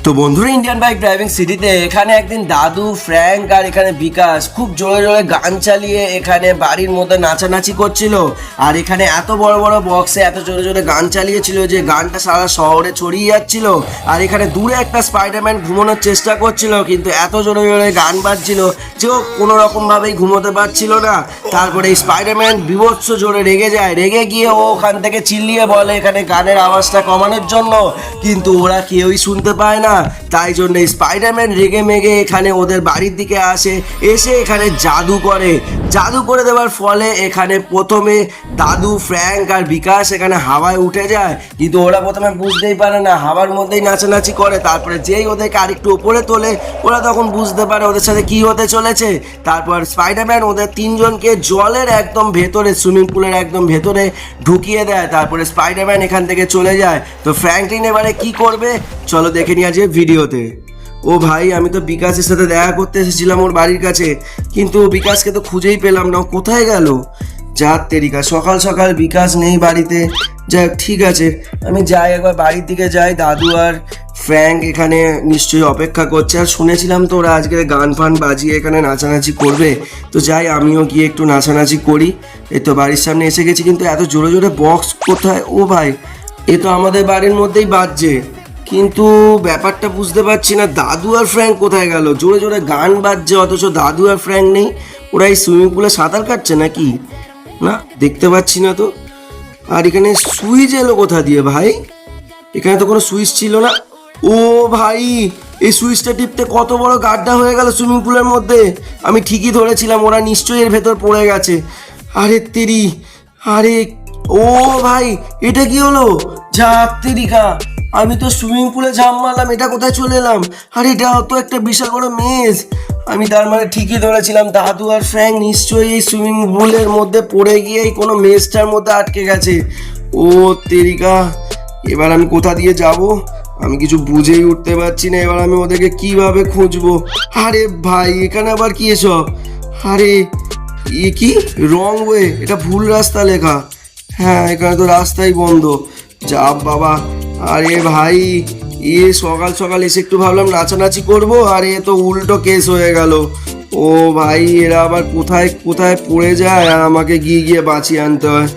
তো বন্ধুরা, Indian bike driving সিটিতে এখানে একদিন দাদু, ফ্র্যাঙ্ক আর এখানে বিকাশ খুব জোরে জোরে গান চালিয়ে এখানে বাড়ির মধ্যে নাচানাচি করছিল। আর এখানে এত বড় বড় বক্সে এত জোরে জোরে গান চালিয়েছিল যে গানটা সারা শহরে ছড়িয়ে যাচ্ছিল। আর এখানে দূরে একটা স্পাইডারম্যান ঘুমানোর চেষ্টা করছিল, কিন্তু এত জোরে জোরে গান বাজছিল যে ও কোনো রকমভাবেই ঘুমোতে পারছিল না। তারপরে এই স্পাইডারম্যান বিভৎস জোরে রেগে যায়, রেগে গিয়ে ও ওখান থেকে চিল্লিয়ে বলে এখানে গানের আওয়াজটা কমানোর জন্য, কিন্তু ওরা কেউই শুনতে পায় না। তাই জন্য স্পাইডারম্যান রেগে মেগে এখানে ওদের বাড়ির দিকে আসে, এসে এখানে জাদু করে দেওয়ার ফলে এখানে প্রথমে দাদু, ফ্র্যাঙ্ক আর বিকাশ এখানে হাওয়ায় উঠে যায়, কিন্তু ওরা প্রথমে বুঝতেই পারে না, হাওয়ার মধ্যেই নাচানাচি করে। তারপরে যেই ওদেরকে আরেকটু উপরে তোলে ওরা তখন বুঝতে পারে ওদের সাথে কি হতে চলেছে। তারপর স্পাইডারম্যান ওদের তিনজনকে জলের একদম ভেতরে, সুইমিং পুলের একদম ভেতরে ঢুকিয়ে দেয়। তারপরে স্পাইডারম্যান এখান থেকে চলে যায়। তো ফ্র্যাঙ্কলিন এবারে কি করবে চলো দেখে নিয়ে আসে ভিডিওতে। ও ভাই, আমি তো বিকাশের সাথে দেখা করতে এসেছিলাম ওর বাড়ির কাছে, কিন্তু বিকাশকে তো খুঁজেই পেলাম না, ও কোথায় গেল? যাক তেরিকা, সকাল সকাল বিকাশ নেই বাড়িতে। যাক ঠিক আছে, আমি যাই একবার বাড়ির দিকে যাই। দাদু আর ফ্র্যাঙ্ক এখানে নিশ্চয়ই অপেক্ষা করছে, আর শুনেছিলাম তো ওরা আজকে গান ফান বাজিয়ে এখানে নাচানাচি করবে। তো যাই, আমিও গিয়ে একটু নাচানাচি করি। এই তো বাড়ির সামনে এসে গেছি, কিন্তু এত জোরে জোরে বক্স কোথায়? ও ভাই, এ তো আমাদের বাড়ির মধ্যেই বাজছে, কিন্তু ব্যাপারটা বুঝতে পারছি না দাদু আর ফ্র্যাঙ্ক কোথায় গেল? জোরে জোরে গান বাজছে অথচ দাদু আর ফ্র্যাঙ্ক নেই। ওরা এই সুইমিং পুলে সাঁতার কাটছে নাকি? না, দেখতে পাচ্ছি না তো। আর এখানে সুইচ এলো কোথা দিয়ে ভাই? এখানে তো কোনো সুইচ ছিল না। ও ভাই, এই সুইচটা টিপতে কত বড় গাড্ডা হয়ে গেল সুইমিং পুলের মধ্যে। আমি ঠিকই ধরেছিলাম, ওরা নিশ্চয়ই এর ভেতর পড়ে গেছে। আরে তেরি, আরে ও ভাই, এটা কি হলো? যা তেরিকা, আমি তো সুইমিং পুলে ঝাঁপ মারলাম, এটা কোথায় চলে এলাম? আর এটা তো একটা বিশাল বড় মেজ। আমি তার মানে ঠিকই ধরেছিলাম, দাদু আর ফ্র্যাঙ্ক নিশ্চয়ই এই সুইমিং পুলের মধ্যে পড়ে গিয়েই কোনো মেজটার মধ্যে আটকে গেছে। ও তেরিকা, এবার আমি কোথা দিয়ে যাব? আমি কিছু বুঝেই উঠতে পারছি না। এবার আমি ওদেরকে কিভাবে খুঁজবো? আরে ভাই, এখানে আবার কি এসব? আরে এ কি রং ওয়ে, এটা ভুল রাস্তা লেখা। হ্যাঁ, এখানে তো রাস্তাই বন্ধ। যা বাবা। আরে ভাই, সকাল সকাল এসে একটু ভাবলাম নাচানাচি করবো, আর এ তো উল্টো কেস হয়ে গেল। ও ভাই, এরা আবার কোথায় কোথায় পড়ে যায় আর আমাকে গিয়ে বাঁচিয়ে আনতে হয়।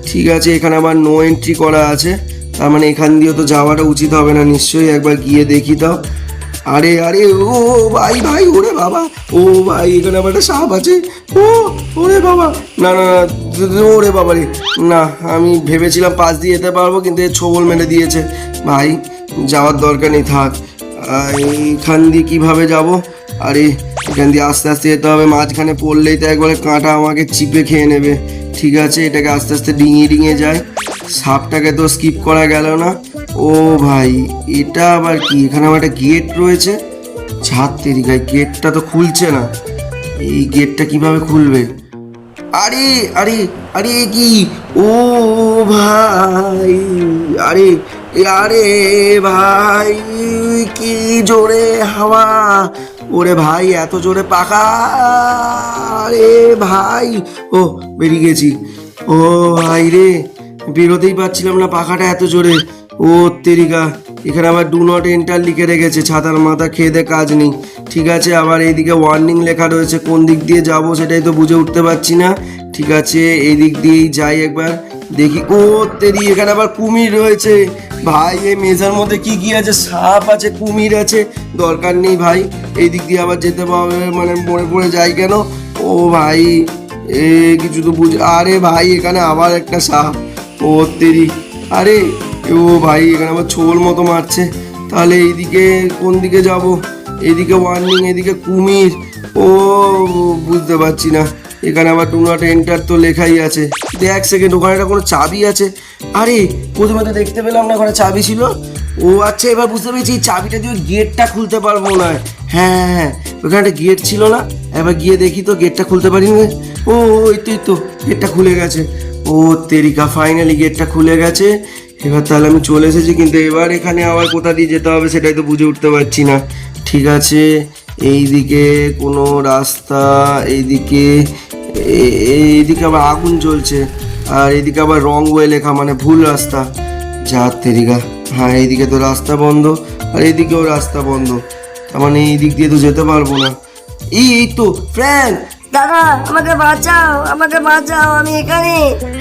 ঠিক আছে, এখানে আবার নো এন্ট্রি করা আছে, তার মানে এখান দিয়ে তো যাওয়াটা উচিত হবে না। নিশ্চয়ই একবার গিয়ে দেখি তো। আরে আরে ও ভাই ভাই, ওরে বাবা, ও ভাই, এখানে আবার একটা সাপ আছে। ও ওরে বাবা, না না না, ওরে বাবা রে, না আমি ভেবেছিলাম পাশ দিয়ে যেতে পারবো, কিন্তু ছোবল মেরে দিয়েছে। ভাই যাওয়ার দরকার নেই, থাক। এইখান দিয়ে কিভাবে যাব? আরে এখান দিয়ে আস্তে আস্তে যেতে হবে, মাঝখানে পড়লেই তো একবারে কাঁটা আমাকে চিপে খেয়ে নেবে। ঠিক আছে, এটাকে আস্তে আস্তে ডিঙিয়ে ডিঙিয়ে যায়। সাপটাকে তো স্কিপ করা গেল না। ও ভাই, এটা আবার কি? এখানে আবার একটা গেট রয়েছে। ছাদ তেরিকায়, গেটটা তো খুলছে না। এই গেটটা কিভাবে খুলবে? আরে আরে আরে কি? ও ভাই, আরে আরে ভাই, কি জোরে হাওয়া! ওরে ভাই, এত জোরে পাখা! আরে ভাই, ও বেরিয়ে গেছি। ও ভাই রে, বেরোতেই পারছিলাম না, পাখাটা এত জোরে। ও তেরিকা, এখানে আবার ডু নট এন্টার লিখে রেখেছে, ছাতার মাথা খেয়ে দে কাজ নেই। ঠিক আছে, আবার এইদিকে ওয়ার্নিং লেখা রয়েছে, কোন দিক দিয়ে যাব সেটাই তো বুঝে উঠতে পারছি না। ঠিক আছে, এই দিক দিয়েই যাই একবার দেখি। ও তেরি, এখানে আবার কুমির রয়েছে। ভাই, এই মেজার মধ্যে কি কি আছে? সাপ আছে, কুমির আছে, দরকার নেই ভাই। এই দিক দিয়ে আবার যেতে পারবে, মানে মনে পড়ে যাই কেন? ও ভাই, কিছু তো আরে ভাই, এখানে আবার একটা সাপ। ও তেরি, আরে ও ভাই, এখানে আবার ছোল মতো মারছে। তাহলে এইদিকে কোন দিকে যাব? এইদিকে ওয়ার্নিং, এদিকে কুমির। ও বুঝতে পারছি না। এখানে আবার ডু নট এন্টার তো লেখাই আছে। এক সেকেন্ড, ওখানে একটা কোনো চাবি আছে। আরে প্রথমে তো দেখতে পেলাম না ওখানে চাবি ছিল। ও আচ্ছা, এবার বুঝতে পেরেছি, এই চাবিটা দিয়ে গেটটা খুলতে পারবো না। হ্যাঁ হ্যাঁ, ওখানে একটা গেট ছিল না? এবার গিয়ে দেখি তো, গেটটা খুলতে পারি না। ও এই তো গেটটা খুলে গেছে। ও তেরিকা, ফাইনালি গেটটা খুলে গেছে। এবার তাহলে আমি চলে এসেছি, কিন্তু এবার এখানে আবার কোথা দিয়ে যেতে হবে সেটাই তো বুঝে উঠতে পারছি না। ঠিক আছে, এইদিকে কোনো রাস্তা, এইদিকে আবার আগুন জ্বলছে, আর এইদিকে আবার রং ওয়ে লেখা, মানে ভুল রাস্তা। যা তেরিকা, হ্যাঁ এইদিকে তো রাস্তা বন্ধ। আর এদিকেও রাস্তা বন্ধ, তার মানে এই দিক দিয়ে তো যেতে পারবো না। এই তো ফ্র্যাঙ্ক। দাদা আমাকে বাঁচাও, আমি এখানে।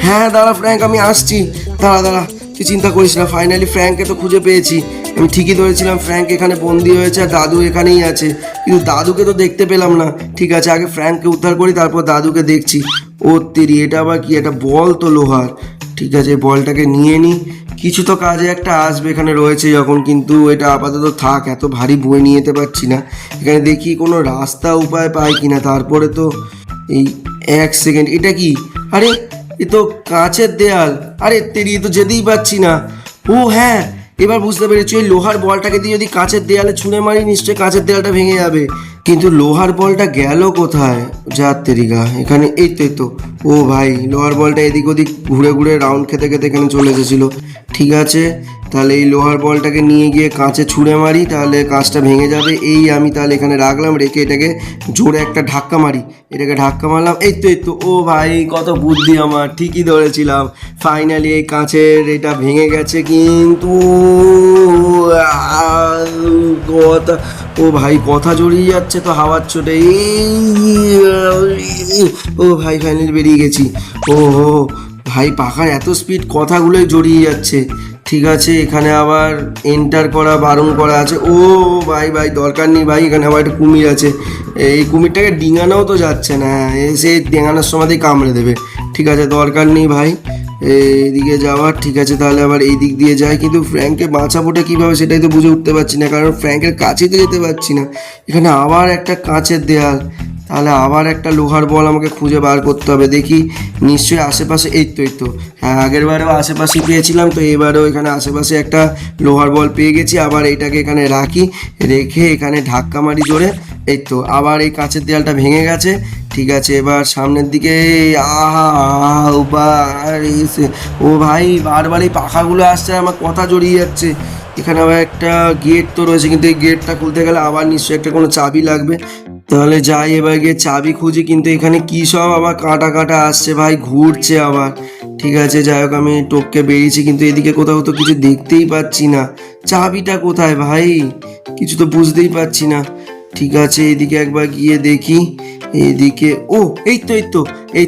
হ্যাঁ দাঁড়া ফ্র্যাঙ্ক, আমি আসছি, দাঁড়া, তুই চিন্তা করিস না, ফাইনালি ফ্র্যাঙ্ককে তো খুঁজে পেয়েছি। আমি ঠিকই ধরেছিলাম ফ্র্যাঙ্ক এখানে বন্দি হয়েছে আর দাদু এখানেই আছে, কিন্তু দাদুকে তো দেখতে পেলাম না। ঠিক আছে, আগে ফ্র্যাঙ্ককে উদ্ধার করি, তারপর দাদুকে দেখছি। ও তেরি, এটা আবার কি? একটা বল তো লোহার। ঠিক আছে, বলটাকে নিয়ে নিই, কিছু তো কাজে একটা আসবে এখানে রয়েছে যখন, কিন্তু এটা আপাতত থাক, এত ভারী বয়ে নিয়ে যেতে পারছি না। এখানে দেখি কোনো রাস্তা উপায় পাই কিনা, তারপরে তো এই 1 সেকেন্ড, এটা কি? আরে এ তো কাঁচের দেয়াল, আরে তেরি, তো যেতেই পারছি না। ও হ্যাঁ, এবার বুঝতে পেরেছি, ওই লোহার বলটাকে দিয়ে যদি কাঁচের দেয়ালে ছুঁড়ে মারি নিশ্চয়ই কাঁচের দেয়ালটা ভেঙে যাবে, কিন্তু লোহার বলটা গেল কোথায়? যার তেরিগা, এখানে এই তো। ও ভাই, লোহার বলটা এদিক ওদিক ঘুরে ঘুরে রাউন্ড খেতে খেতে এখানে চলে এসেছিলো। ঠিক আছে, তাহলে এই লোহার বলটাকে নিয়ে গিয়ে কাঁচে ছুঁড়ে মারি, তাহলে কাঁচটা ভেঙে যাবে। এই আমি তাহলে এখানে রাখলাম, রেখে এটাকে জোরে একটা ধাক্কা মারি, এটাকে ধাক্কা মারলাম, এই তো। ও ভাই, কত বুদ্ধি আমার, ঠিকই ধরেছিলাম। ফাইনালি এই কাঁচের এটা ভেঙে গেছে, কিন্তু ও ভাই, কথা জড়িয়ে যাচ্ছে তো হাওয়ার চোটে। ও ভাই, ফাইনালি বেরিয়ে গেছি। ও ভাই, পাখার এত স্পিড, কথাগুলোই জড়িয়ে যাচ্ছে। ঠিক আছে, এখানে আবার এন্টার করা বারণ করা আছে। ও ভাই, দরকার নেই ভাই, এখানে আবার একটা কুমির আছে, এই কুমিরটাকে ডিঙানোও তো যাচ্ছে না, এসে ডিঙানোর সময়তেই কামড়ে দেবে। ঠিক আছে, দরকার নেই ভাই এইদিকে যাওয়ার। ঠিক আছে, তাহলে আবার এই দিক দিয়ে যাই, কিন্তু ফ্র্যাঙ্ককে বাঁচাবোটা কীভাবে সেটাই তো বুঝে উঠতে পারছি না, কারণ ফ্র্যাঙ্কের কাছেই তো যেতে পারছি না। এখানে আবার একটা কাঁচের দেয়াল, তাহলে আবার একটা লোহার বল আমাকে খুঁজে বার করতে হবে। দেখি নিশ্চয়ই আশেপাশে, এই তো। হ্যাঁ, আগের বারেও আশেপাশে পেয়েছিলাম, তো এবারেও এখানে আশেপাশে একটা লোহার বল পেয়ে গেছি। আবার এটাকে এখানে রাখি, রেখে এখানে ধাক্কা মারি জোরে, এই তো, আবার এই কাঁচের দেয়ালটা ভেঙে গেছে। ঠিক আছে, এবার সামনের দিকে। ও ভাই, বারবার এই পাখাগুলো আসছে, আমার কথা জড়িয়ে যাচ্ছে। এখানে আবার একটা গেট তো রয়েছে, কিন্তু এই গেটটা খুলতে গেলে আবার নিশ্চয়ই একটা কোনো চাবি লাগবে। তাহলে যাই, এবার গিয়ে চাবি খুঁজি, কিন্তু এখানে কী সব আবার কাটা আসছে ভাই, ঘুরছে আবার। ঠিক আছে, যাই হোক, আমি টপকে বেরিয়েছি, কিন্তু এদিকে কোথাও তো কিছু দেখতেই পাচ্ছি না। চাবিটা কোথায় ভাই? কিছু তো বুঝতেই পারছি না। ঠিক আছে, এইদিকে একবার গিয়ে দেখি, এইদিকে। ও এই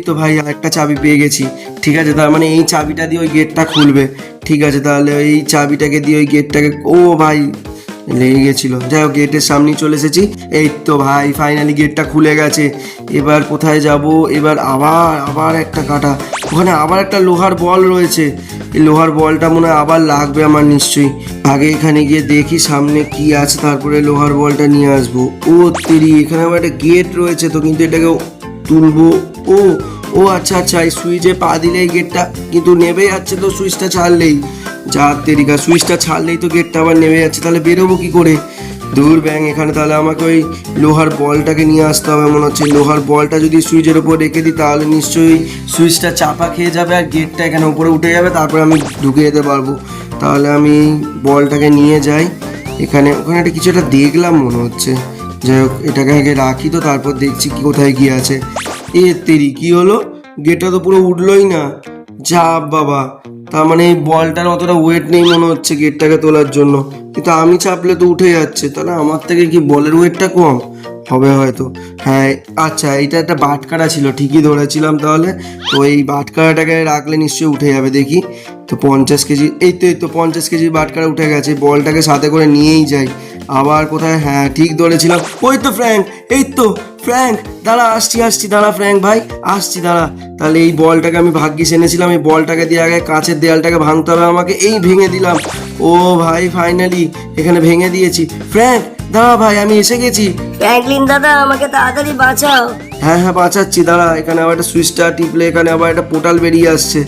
তো ভাই, একটা চাবি পেয়ে গেছি। ঠিক আছে, তার মানে এই চাবিটা দিয়ে ওই গেটটা খুলবে। ঠিক আছে, তাহলে এই চাবিটাকে দিয়ে ওই গেটটাকে, ও ভাই লেগে গেছিলো। যাই হোক, গেটের সামনেই চলে এসেছি। এই তো ভাই, ফাইনালি গেটটা খুলে গেছে। এবার কোথায় যাব? এবার আবার একটা কাটা, ওখানে আবার একটা লোহার বল রয়েছে। এই লোহার বলটা মনে হয় আবার লাগবে আমার নিশ্চয়ই। আগে এখানে গিয়ে দেখি সামনে কি আছে, তারপরে লোহার বলটা নিয়ে আসবো। ও তেরি, এখানে আবার একটা গেট রয়েছে তো, কিন্তু এটাকে তুলবো। ও আচ্ছা, এই সুইচে পা দিলেই গেটটা কিন্তু নেবে যাচ্ছে, তো সুইচটা ছাড়লেই, যা তেরিকা, সুইচটা ছাড়লেই তো গেটটা আবার নেমে যাচ্ছে। তাহলে বেরোবো কি করে? দূর ব্যাং, এখানে তাহলে আমাকে ওই লোহার বলটাকে নিয়ে আসতে হবে মনে হচ্ছে। লোহার বলটা যদি সুইচের ওপর রেখে দিই, তাহলে নিশ্চয়ই সুইচটা চাপা খেয়ে যাবে আর গেটটা এখানে উপরে উঠে যাবে, তারপরে আমি ঢুকে যেতে পারবো। তাহলে আমি বলটাকে নিয়ে যাই। ওখানে একটা কিছু একটা দেখলাম মনে হচ্ছে। যাই হোক, এটাকে আগে রাখি, তো তারপর দেখছি কি কোথায় গিয়ে আছে। তেরি, কি হলো? গেটটা তো পুরো উঠলোই না। যা বাবা, তার মানে এই বলটার অতটা ওয়েট নেই মনে হচ্ছে গেটটাকে তোলার জন্য, কিন্তু আমি চাপলে তো উঠে যাচ্ছে। তাহলে আমার থেকে কি বলের ওয়েটটা কম হবে হয়তো? হ্যাঁ, আচ্ছা, এটা একটা বাটকারা ছিল, ঠিকই ধরেছিলাম তাহলে। তো এই বাটকারাটাকে রাখলে নিশ্চয়ই উঠে যাবে। দেখি তো, 50 কেজি, এই তো 50 কেজি বাটকারা উঠে গেছে। বলটাকে সাথে করে নিয়েই যাই। আবার কোথায়? হ্যাঁ, ঠিক ধরেছিলাম, ওই তো ফ্র্যাঙ্ক। ফ্র্যাঙ্ক দাঁড়া, আসছি, দাঁড়া ফ্র্যাঙ্ক ভাই, আসছি, দাঁড়া। তাহলে এই বলটাকে আমি ভাগ্যিস এনেছিলাম, এই বলটাকে দিয়ে আগে কাঁচের দেয়ালটাকে ভাঙতে হবে আমাকে। এই ভেঙে দিলাম। ও ভাই, ফাইনালি এখানে ভেঙে দিয়েছি। ফ্র্যাঙ্ক দাঁড়া ভাই, আমি এসে গেছি। ফ্র্যাঙ্কলিন দাদা, আমাকে তাড়াতাড়ি বাঁচাও। হ্যাঁ, বাঁচাচ্ছি, দাঁড়া। এখানে আবার একটা সুইচটা টিপলে এখানে আবার একটা পোর্টাল বেরিয়ে আসছে,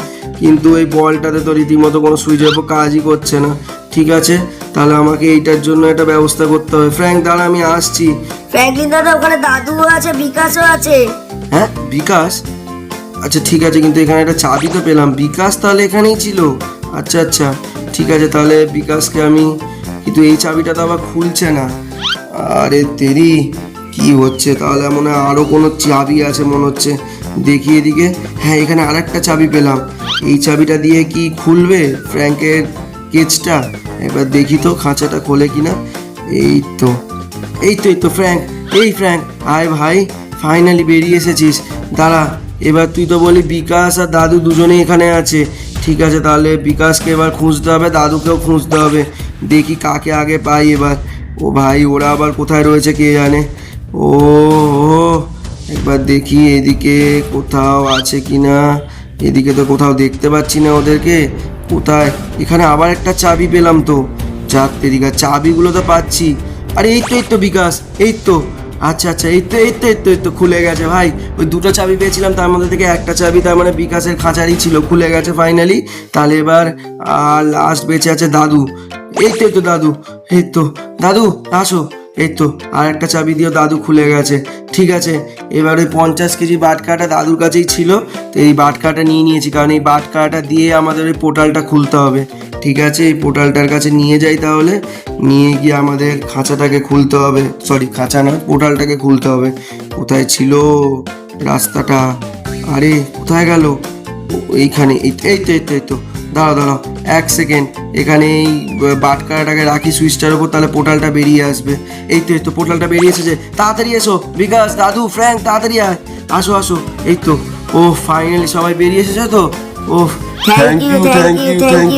কিন্তু এই বলটাতে তো রীতিমতো কোনো সুইচের উপর কাজই করছে না। ঠিক আছে, তাহলে আমাকে এইটার জন্য একটা ব্যবস্থা করতে হবে। ফ্র্যাঙ্ক দাঁড়া, আমি আসছি। ফ্র্যাঙ্কলিন দাদা, ওখানে দাদুও আছে, বিকাশও আছে। হ্যাঁ, বিকাশ? আচ্ছা ঠিক আছে, কিন্তু এখানে একটা চাবি তো পেলাম। বিকাশ তাহলে এখানেই ছিল? আচ্ছা, ঠিক আছে, তাহলে বিকাশকে আমি, কিন্তু এই চাবিটা তো আবার খুলছে না। আরে তেরি, কি হচ্ছে? তাহলে মনে হয় আরও কোনো চাবি আছে মনে হচ্ছে। দেখি এদিকে। হ্যাঁ, এখানে আর একটা চাবি পেলাম। এই চাবিটা দিয়ে কি খুলবে ফ্র্যাঙ্কের কেজটা? একবার দেখি তো খাঁচাটা খোলে কিনা। এই তো ফ্র্যাঙ্ক, ফ্র্যাঙ্ক আয় ভাই, ফাইনালি বেরিয়ে এসেছিস। দাঁড়া, এবার তুই তো বলি বিকাশ আর দাদু দুজনেই এখানে আছে। ঠিক আছে, তাহলে বিকাশকে এবার খুঁজতে হবে, দাদুকেও খুঁজতে হবে। দেখি কাকে আগে পাই এবার। ও ভাই, ওরা আবার কোথায় রয়েছে কে জানে। ও একবার দেখি এদিকে কোথাও আছে কি না। এদিকে তো কোথাও দেখতে পাচ্ছি না ওদেরকে। কোথায়? এখানে আবার একটা চাবি পেলাম তো। যাক তেরিকা, চাবিগুলো তো পাচ্ছি। আরে এই তো বিকাশ, আচ্ছা এই তো খুলে গেছে ভাই। ওই দুটো চাবি পেয়েছিলাম, তার মধ্যে থেকে একটা চাবি তার মানে বিকাশের খাঁচারই ছিল, খুলে গেছে ফাইনালি। তাহলে এবার লাস্ট বেঁচে আছে দাদু। এই তো দাদু, দাদু আসো। এই তো আর একটা চাবি দিয়েও দাদু খুলে গেছে। ঠিক আছে, এবার ওই 50 কেজি বাটকাটা দাদুর কাছেই ছিল, তো এই বাটকাটা নিয়ে নিয়েছি, কারণ এই বাটকাটা দিয়ে আমাদের ওই পোর্টালটা খুলতে হবে। ঠিক আছে, এই পোর্টালটার কাছে নিয়ে যাই, তাহলে নিয়ে গিয়ে আমাদের খাঁচাটাকে খুলতে হবে। সরি, খাঁচা না, পোর্টালটাকে খুলতে হবে। কোথায় ছিল রাস্তাটা? আরে কোথায় গেল? এইখানে, এই তো দাঁড়াও 1 সেকেন্ড। এখানে এই বাটকাটাকে রাখি সুইচটার উপর, তাহলে পোর্টালটা বেরিয়ে আসবে। এই তো পোর্টালটা বেরিয়ে এসেছে। তাড়াতাড়ি এসো বিকাশ, দাদু, ফ্র্যাঙ্ক, তাড়াতাড়ি আসো। এই তো, ও ফাইনালি সবাই বেরিয়ে এসেছে তো। ও Thank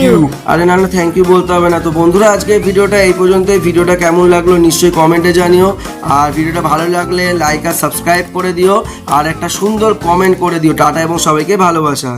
you. আরে না থ্যাংক ইউ বলতে হবে না। তো বন্ধুরা, আজকে ভিডিওটা এই পর্যন্তই। ভিডিওটা কেমন লাগলো নিশ্চয়ই কমেন্টে জানিও। আর ভিডিওটা ভালো লাগলে লাইক আর সাবস্ক্রাইব করে দিও, আর একটা সুন্দর কমেন্ট করে দিও। টাটা এবং সবাইকে ভালোবাসা।